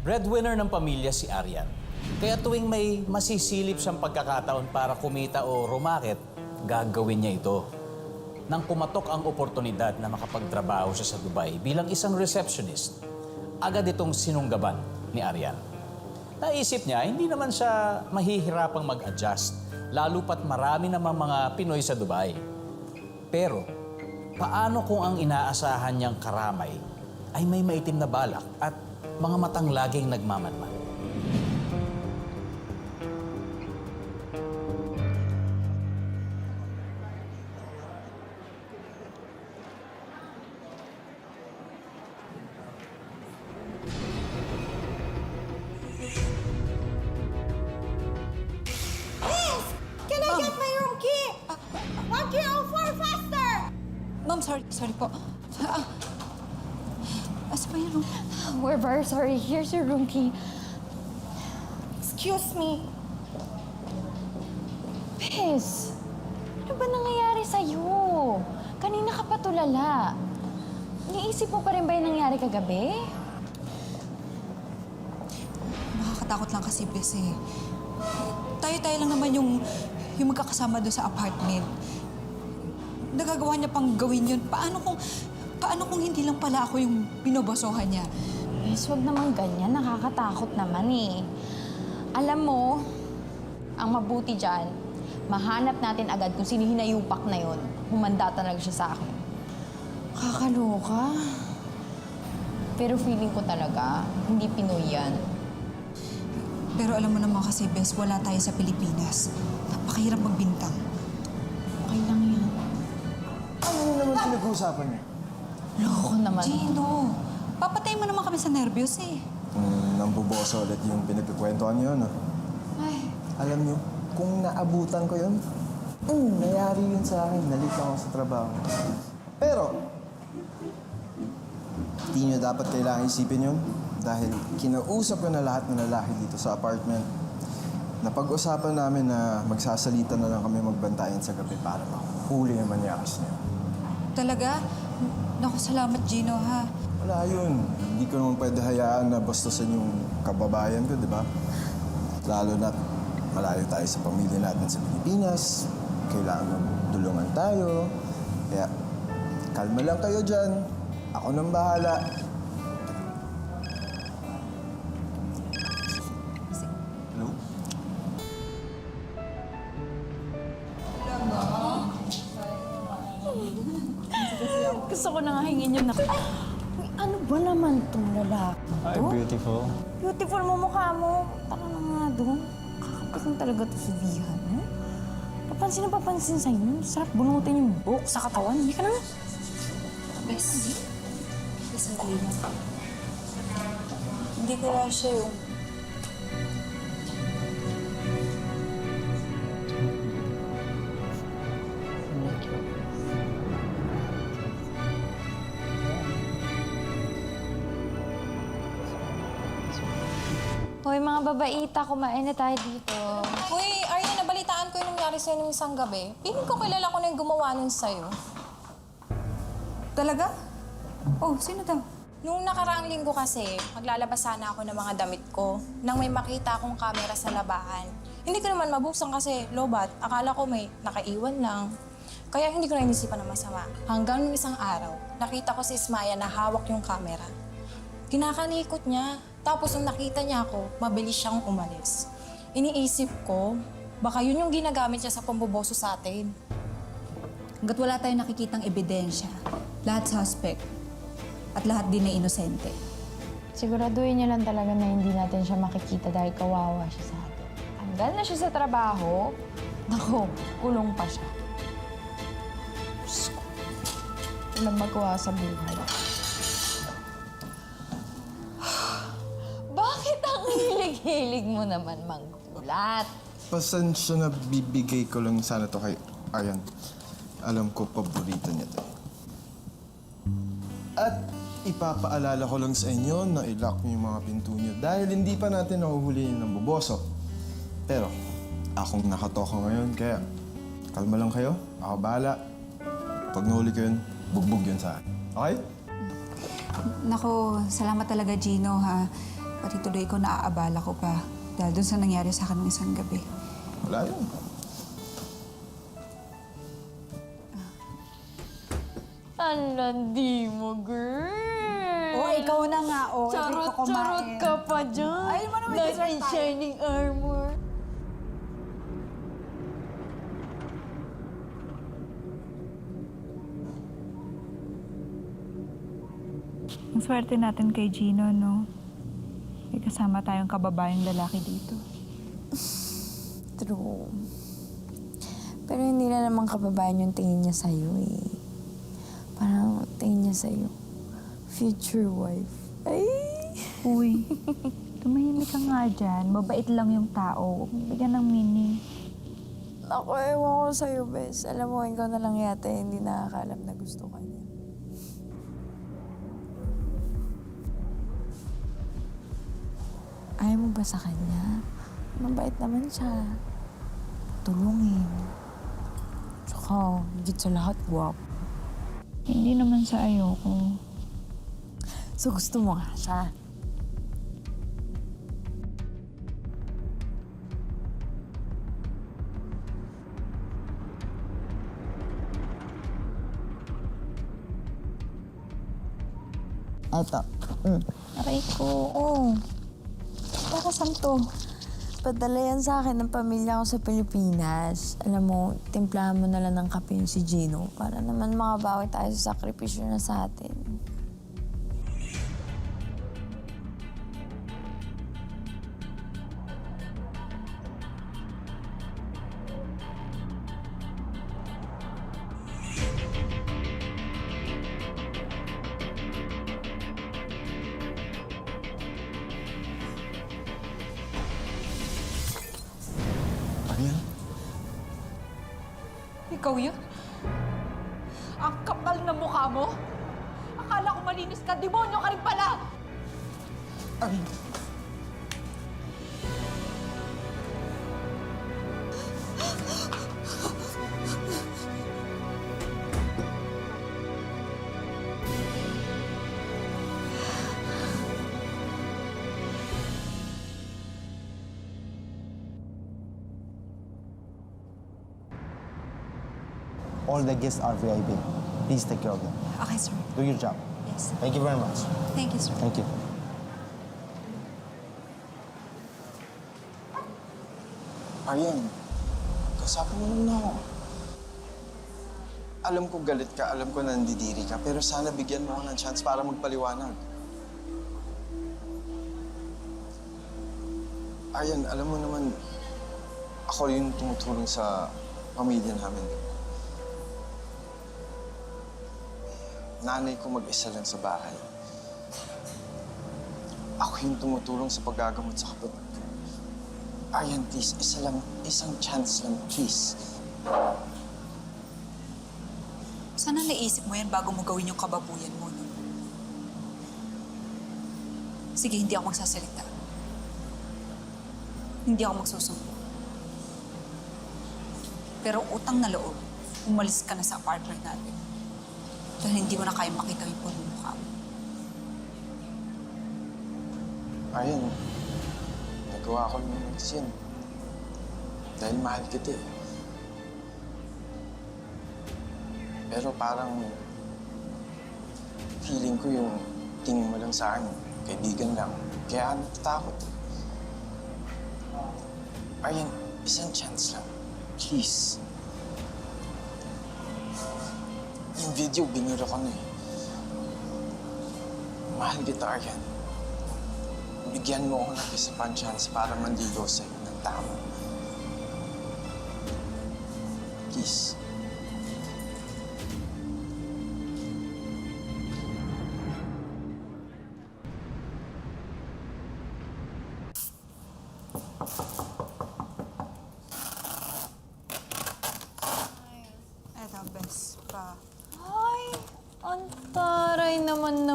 Breadwinner ng pamilya si Arian. Kaya tuwing may masisilip siyang pagkakataon para kumita o rumakit, gagawin niya ito. Nang kumatok ang oportunidad na makapagtrabaho siya sa Dubai bilang isang receptionist, agad itong sinunggaban ni Arian. Naisip niya, hindi naman siya mahihirapang mag-adjust, lalo pat marami namang mga Pinoy sa Dubai. Pero, paano kung ang inaasahan niyang karamay ay may maitim na balak at mga matang laging nagmamanman? Can I get my room key? 1304, faster! Ma'am, sorry po. Asa ba yung room? We're very sorry. Here's your room key. Excuse me. Bes, ano ba nangyayari sa'yo? Kanina ka pa tulala. Iniisip mo pa rin ba yung nangyari kagabi? Nakakatakot lang kasi, Bes eh. Tayo-tayo lang naman yung magkakasama doon sa apartment. Nagagawa niya pang gawin yun. Paano kung hindi lang pala ako yung binobosohan niya? Bes, wag naman ganyan. Nakakatakot naman eh. Alam mo, ang mabuti dyan, mahanap natin agad kung sino hinayupak na yon. Humanda talaga siya sa akin. Kakaloka. Pero feeling ko talaga, hindi Pinoy yan. Pero alam mo naman kasi, Bes, wala tayo sa Pilipinas. Napakahirap magbintang. Okay lang yan. Ano naman pinag-uusapan niya? Loko naman. Gino, papatay mo naman kami sa nervyos eh. Nambuboso ulit yung pinagkukwentuhan niyo, no? Ay, Alam niyo, kung naabutan ko yun, nangyari yun sa akin. Nalito ako sa trabaho. Pero, hindi niyo dapat kailangan isipin yun. Dahil kinausap ko na lahat ng lalaki dito sa apartment. Napag-usapan namin na magsasalita na lang kami magbantayan sa gabi para mahuli ang manyakas niya. Talaga? Naku, salamat, Gino, ha? Wala yun. Hindi ko naman pwede hayaan na bastusin yung kababayan ko, di ba? Lalo na't malayo tayo sa pamilya natin sa Pilipinas. Kailangan magdulungan tayo. Kaya, kalma lang kayo dyan. Ako nang bahala. Hello? gusto ko na nga hingin yung Ay, ano ba naman itong lalaki Ay, to? beautiful. Beautiful mo mukha mo. Taka na nga doon. Kakapit talaga to si Vihan, eh? Papansin na papansin sa'yo. Sarap bunutin yung buhok sa katawan. Hindi ka na nga. Bes, sandali lang. Hindi ko lang siya yung... Hoy, mga babaita, kumain na tayo dito. Uy, Arya, nabalitaan ko yung nangyari sa'yo nung isang gabi. Piling ko kilala ko na yung gumawa nun sa'yo. Talaga? Oh, sino daw? Nung nakaraang linggo kasi, maglalabas sana ako ng mga damit ko nang may makita akong camera sa labahan. Hindi ko naman mabuksan kasi lobat. Akala ko may nakaiwan lang. Kaya hindi ko na inisipan ng masama. Hanggang nung isang araw, nakita ko si Ismaya na hawak yung camera. Kinakalikot niya. Tapos nung nakita niya ako, mabilis siyang umalis. Iniisip ko, baka yun yung ginagamit niya sa pamboboso sa atin. Hanggat wala tayong nakikitang ebidensya, lahat suspect at lahat din na inosente. Siguraduhin niya lang talaga na hindi natin siya makikita dahil kawawa siya sa atin. Tanggal na siya sa trabaho, naku, kulong pa siya. Diyos ko, walang magawa sa buhay. Bakit ang hilig-hilig mo naman manggulat? Pasensya na bibigay ko lang sana to kay Aryan. Alam ko, paborito niya to. At ipapaalala ko lang sa inyo na i-lock niyo yung mga pinto niyo dahil hindi pa natin nahuhuli ng boboso. Pero, akong nakatoka ngayon, kaya kalma lang kayo. Ako bahala. Pag nahuli ko yun, bugbog yun sa akin. Okay? Nako, salamat talaga, Gino, ha? Pati tuloy ko naaabala ko pa dahil dun sa nangyari sa akin ng isang gabi. Wala yun. Ang landi mo, girl! Oh, ikaw na nga, oh. Charot-charot ka pa dyan. Ay, mo naman Knight dessert in tayo. shining armor. Ang swerte natin kay Gino, no? May kasama tayong kababayang lalaki dito. True. Pero hindi na naman kababayan yung tingin niya sa'yo eh. Parang tingin niya sa'yo, future wife. Ay! Uy, tumahimik ka nga dyan. Mabait lang yung tao. Huwag mo bigyan ng meaning. Ako, ewan ko sa'yo, bes. Alam mo, ikaw na lang yata hindi nakakaalam na gusto ka niya. Ayaw mo ba sa kanya? Mabait naman siya. Tulungin. Tsaka, higit sa lahat, guwapo. Hindi naman sa ayoko. So, gusto mo nga siya? Eto. Aray ko, oh. Para saan to? Padala yan sa akin ng pamilya ko sa Pilipinas. Alam mo, timplahan mo na lang ng kape yung si Gino para naman makabawi tayo sa sakripisyo na sa atin. Arian? Ikaw yun? Ang kapal na mukha mo? Akala ko malinis ka, demonyo ka rin pala! Arian? All the guests are VIP. Please take care of them. Okay, sir. Do your job. Yes. Thank you very much. Thank you, sir. Thank you. Arian, kausapin mo naman ako. Alam ko galit ka, alam ko nandidiri ka, pero sana bigyan mo ako ng chance para magpaliwanag. Arian, alam mo naman, ako yung tumutulong sa pamilya namin. Nanay ko mag-isa lang sa bahay. Ako yung tumutulong sa paggagamot sa kapatid ko. Arian, please, isang chance lang, please. Sana naisip mo yan bago mo gawin yung kababuyan mo, no? Sige, hindi ako magsasalita. Hindi ako magsusumpo. Pero utang na loob, umalis ka na sa apartment natin. Dahil hindi mo na kaya makita yung pagmumukha mo. Arian, nagawa ko yung yan. Dahil mahal kita eh. Pero parang feeling ko yung tingin mo lang sa akin, kaibigan lang. Kaya natatakot eh. Arian, isang chance lang. Please. Yung video, binura ko na eh. Mahal kita, Arian. Bigyan mo ako ng isa pang chance para manligaw sa'yo ng tama. Please. Eto, best pa. Ay, ang taray naman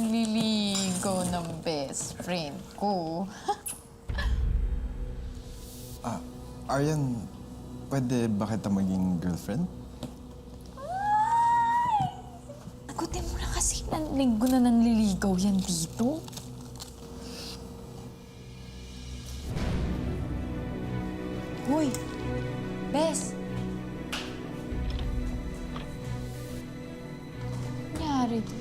liligaw ng best friend ko. Arian, pwede ba kita maging girlfriend? Agutin mo na kasi, linggo na nanliligaw yan dito. nangyari to?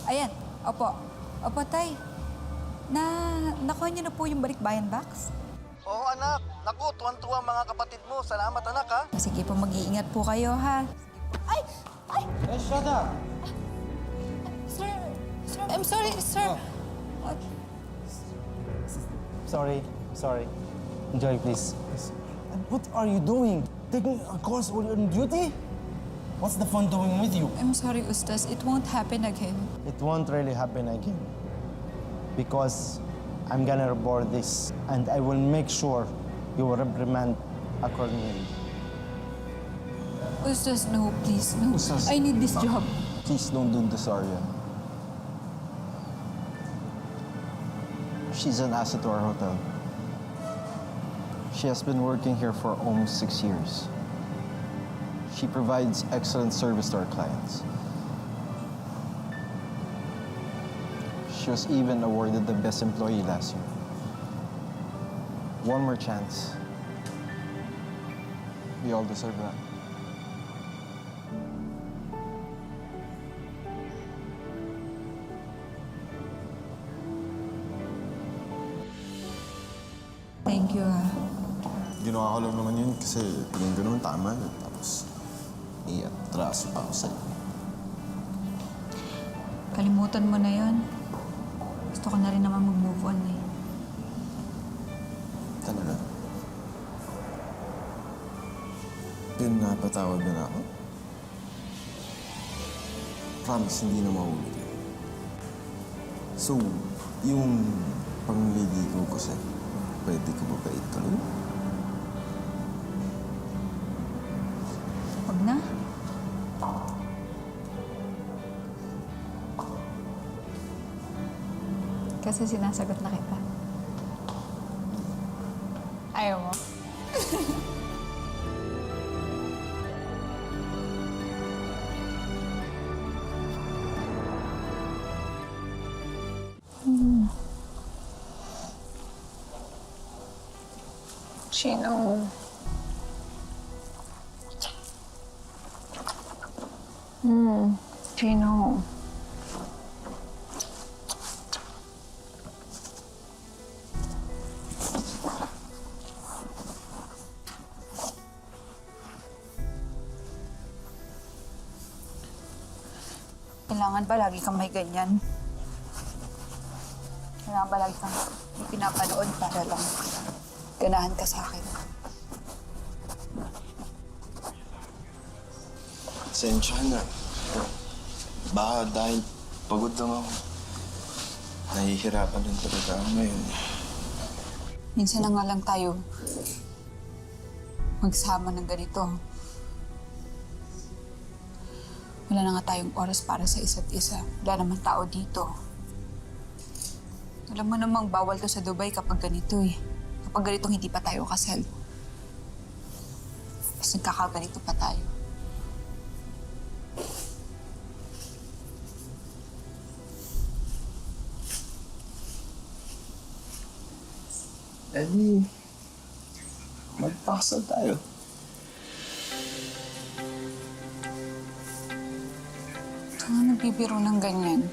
Ayan, opo. Opo, Tay. Nakuha niyo na po yung balikbayan box? Oo, anak. Naku, tuwan-tuwa ang mga kapatid mo. Salamat, anak, ha? Sige po, mag-iingat po kayo, ha? Ay! Ay! Hey, shut up! Sir, I'm sorry, sir. Sorry. Enjoy, please. And what are you doing? Taking a course while you're on duty? What's the fun doing with you? I'm sorry, Ustaz. It won't happen again. It won't really happen again. Because I'm gonna report this and I will make sure you will reprimand accordingly. Ustaz, no, please, no. Ustaz. I need this job. Please don't do this, Aryan. She's an asset to our hotel. She has been working here for almost 6 years. She provides excellent service to our clients. She was even awarded the best employee last year. One more chance. We all deserve that. Thank you, ha. Ginawa ko lang naman yun kasi tingin ko naman tama yun. Tapos, i-atraso pa ako sa'yo. Kalimutan mo na yon. Gusto ko na rin naman mag-move on, eh. Talaga? Pinapatawad mo na ako? Promise, hindi na maulit yun. So, yung pangliligaw ko sa'yo, pwede ko ba ituloy? Huwag na. Kasi sinasagot na kita. Ayaw mo? Sino? Sino? Kailangan ba lagi kang may ganyan? Kailangan ba lagi kang may pinapanood para lang ganahan ka sa akin? Sensya na. Baka dahil pagod lang ako. Nahihirapan din talaga ako ngayon. Minsan na nga lang tayo magsama ng ganito. Wala na nga tayong oras para sa isa't isa. Wala naman tao dito. Alam mo namang bawal to sa Dubai kapag ganito eh. Kapag ganitong hindi pa tayo kasal. Tapos nagkakaganito pa tayo. Eddie, magpakasal tayo. Saan nga nagbibiro ng ganyan?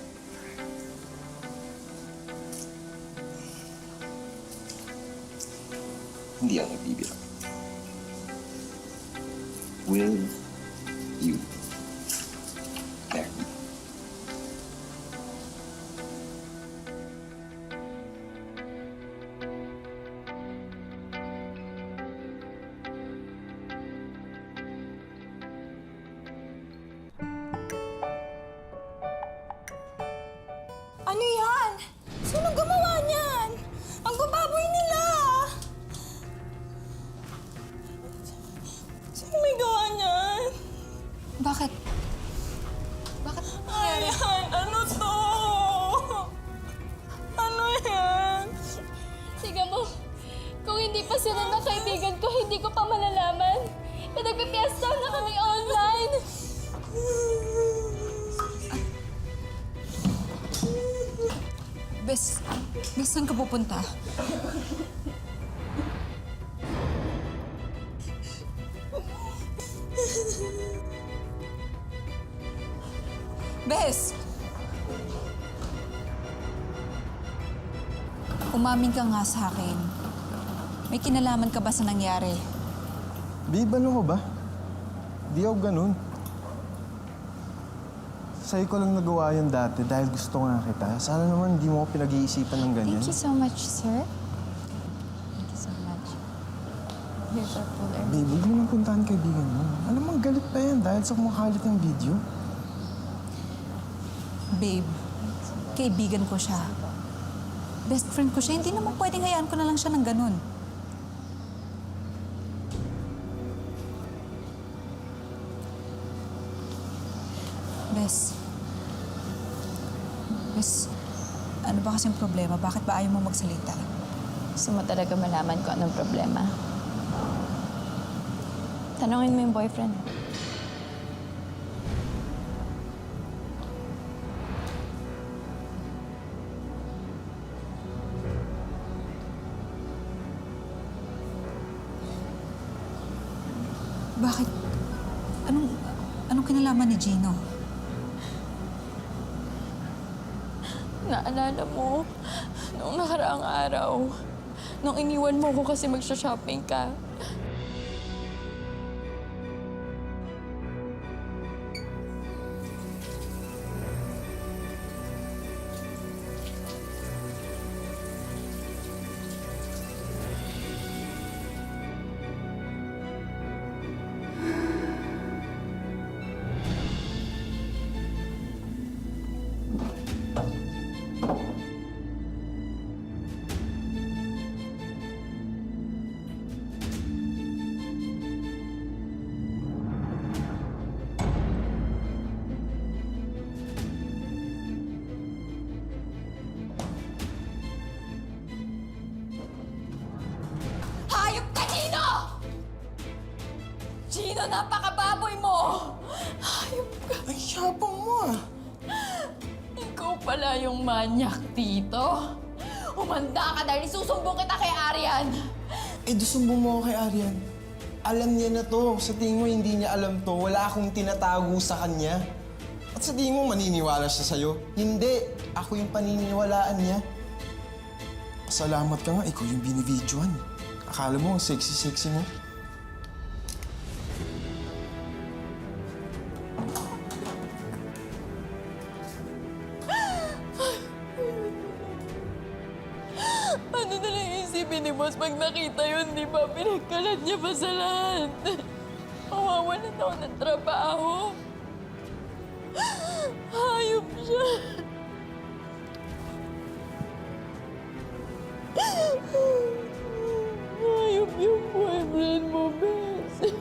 Hindi ako nagbibiro. Will you marry me? Ano yan? Sino gumawa niyan? Ang bababoy nila! Sino may gawa niyan? Bakit? Bakit nangyari? Ayan, ano to? Ano yan? Sige mo, kung hindi pa sila na kaibigan ko, hindi ko pa malalaman. Pinagpipiesta na kami online. Bes, saan ka pupunta? Bes! Umamin ka nga sa akin. May kinalaman ka ba sa nangyari? Babe, ano ko ba? Di ako ganun. Sa'yo ko lang nagawa yun dati dahil gusto nga kita. Sana naman di mo ako pinag-iisipan ng ganyan. Thank you so much, sir. Thank you so much. Here's our cooler. Babe, huwag mo nang puntahan kaibigan mo. Alam mo, galit pa yan dahil sa kumakalit ng video. Babe, kaibigan ko siya. Best friend ko siya. Hindi naman pwedeng hayaan ko na lang siya ng ganun. Bes, ano ba kasing problema? Bakit ba ayaw mo magsalita? Gusto mo talaga malaman ko anong problema? Tanungin mo yung boyfriend. Bakit? Anong kinalaman ni Gino? Naalala mo, noong nakaraang araw, nung iniwan mo ko kasi magsha-shopping ka, Hayop ka, Gino! Gino, napakababoy mo! Hayop ka. Ay, yabang mo ah. ikaw pala yung manyak dito. Humanda ka dahil isusumbong kita kay Arian. Eh, susumbong mo ako kay Arian. Alam niya na to. Sa tingin mo, hindi niya alam to. Wala akong tinatago sa kanya. At sa tingin mo, maniniwala siya sa'yo? Hindi. Ako yung paniniwalaan niya. Salamat ka nga. Ikaw yung binibidyoan. Akala mo, ang sexy-sexy mo. Ano na lang isipin ni boss pag nakita yun, di ba? Pinagkalat niya pa sa lahat. Mawawalan ako ng trabaho. Hayop siya. Hayop yung boyfriend mo, Bes.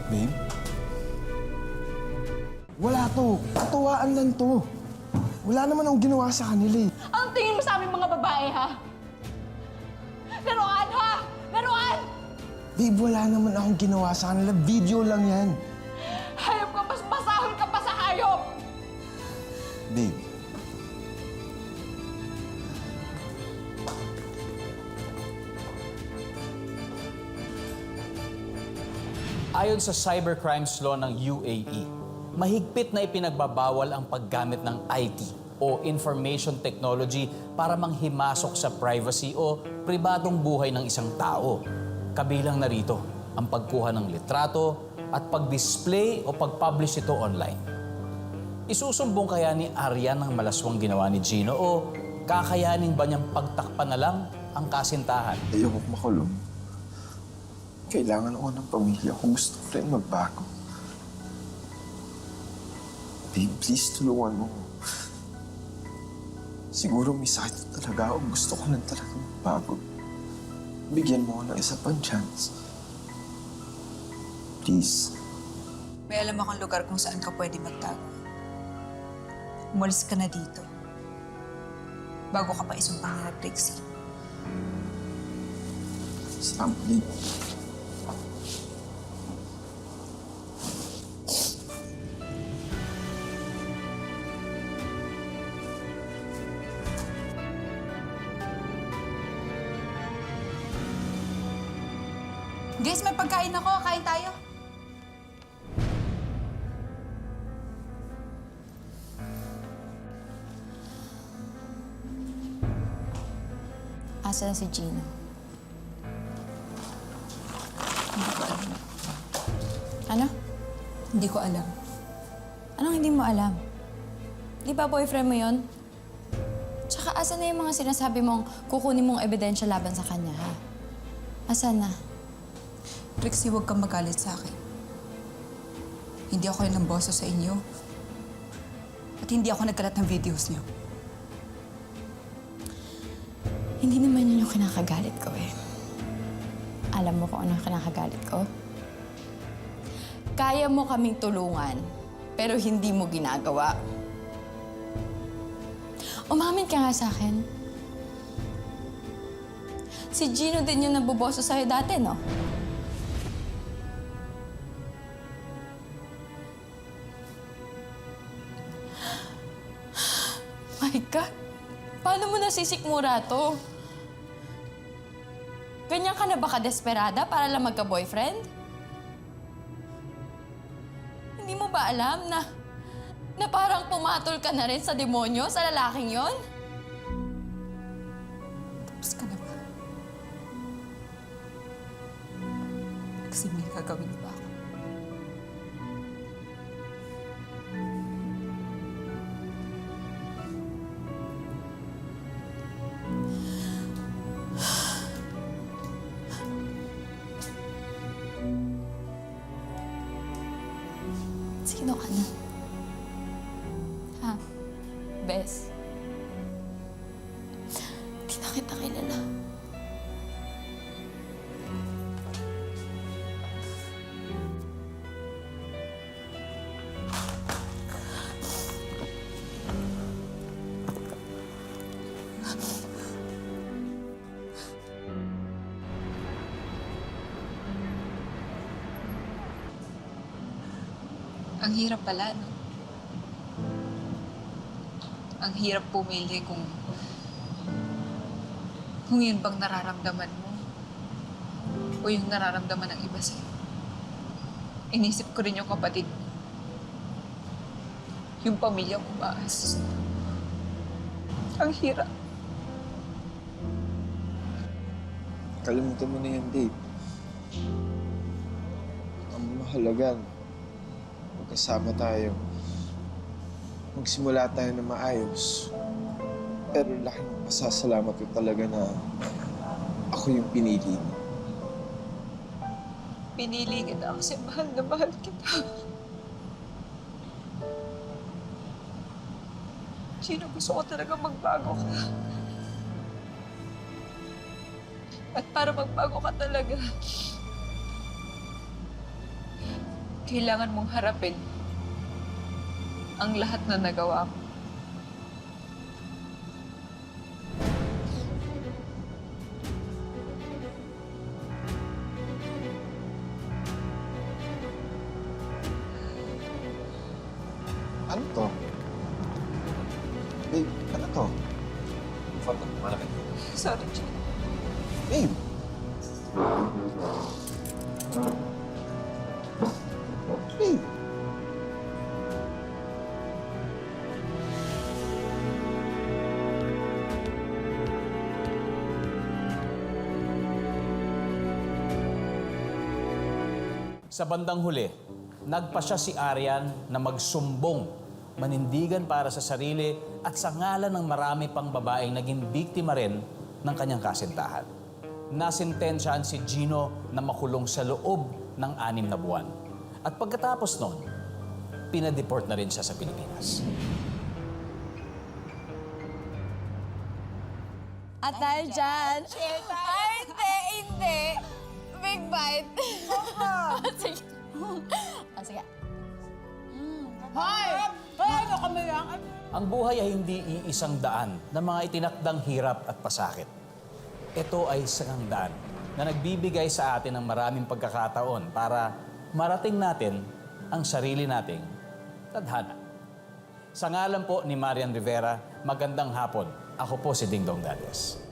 Babe? Wala to. Katuwaan lang to. Wala naman akong ginawa sa kanila eh. Ang tingin mo sa aming mga babae, ha? Laruan, ha? Laruan! Babe, wala naman akong ginawa sa kanila. Video lang yan. Hayop ka, mas masahol ka pa sa hayop! Babe. Ayon sa cybercrimes law ng UAE, mahigpit na ipinagbabawal ang paggamit ng IT o information technology para manghimasok sa privacy o pribadong buhay ng isang tao. Kabilang na rito ang pagkuha ng litrato at pag-display o pag-publish ito online. Isusumbong kaya ni Arian ang malaswang ginawa ni Gino o kakayanin ba niyang pagtakpan na lang ang kasintahan? Ayoko makulong. Kailangan ako ng pamilya ko. Gusto ko rin magbago. Babe, please tulungan mo. Siguro may sakit na talaga ako. Gusto ko lang talaga magbago. Bigyan mo ako ng isa pang chance. Please. May alam akong lugar kung saan ka pwede magtago. Umalis ka na dito. Bago ka pa isumpang nila, Trixie. Salamat, babe. Guys, may pagkain ako. Kain tayo. Asa na si Gino? Hindi ko alam. Ano? Hindi ko alam. Anong hindi mo alam? Di ba boyfriend mo yon? Tsaka asa na yung mga sinasabi mong kukunin mong ebidensya laban sa kanya, ha? Asa na? Trixie, huwag kang magalit sa akin. Hindi ako yung boso sa inyo. At hindi ako nagkalat ng videos niyo. Hindi naman yun yung kinakagalit ko eh. Alam mo kung ano yung kinakagalit ko? Kaya mo kaming tulungan, pero hindi mo ginagawa. Umamin ka nga sa akin. Si Gino din yung nabuboso sa'yo dati, no? My God! Paano mo nasisikmura to? Ganyan ka na ba ka-desperada para lang magka-boyfriend? Hindi mo ba alam na parang pumatol ka na rin sa demonyo, sa lalaking yon? Tapos ka na ba? Kasi may gagawin pa ako. Sino ka na? Ha? Bes? Di na kita kilala. Ang hirap pala, no? Ang hirap pumili kung yun bang nararamdaman mo o yung nararamdaman ng iba sa'yo. Inisip ko rin yung kapatid mo. Yung pamilya ko baas. Ang hirap. Kalimutan mo na yan, babe. Ang mahalaga, magkasama tayo. Magsimula tayo na maayos. Pero laking pasasalamat ko talaga na ako yung pinili mo. Pinili kita kasi mahal na mahal kita. Gino, gusto ko talaga magbago ka. At para magbago ka talaga, kailangan mong harapin ang lahat na nagawa mo. Ano to? Babe, ano to? Foto, malaki. Sorry, Gino. Babe! Babe! Sa bandang huli, nagpa siya si Arian na magsumbong, manindigan para sa sarili at sa ngalan ng marami pang babaeng naging biktima rin ng kanyang kasintahan. nasintensyahan si Gino na makulong sa loob ng 6 na buwan. At pagkatapos nun, pinadeport na rin siya sa Pilipinas. At dahil dyan... Ay, hindi. Big bite. Sige. Ah, sige. Ang buhay ay hindi iisang daan ng mga itinakdang hirap at pasakit. Ito ay isang daan na nagbibigay sa atin ng maraming pagkakataon para marating natin ang sarili nating tadhana. Sa ngalan po ni Marian Rivera, magandang hapon. Ako po si Dingdong Dales.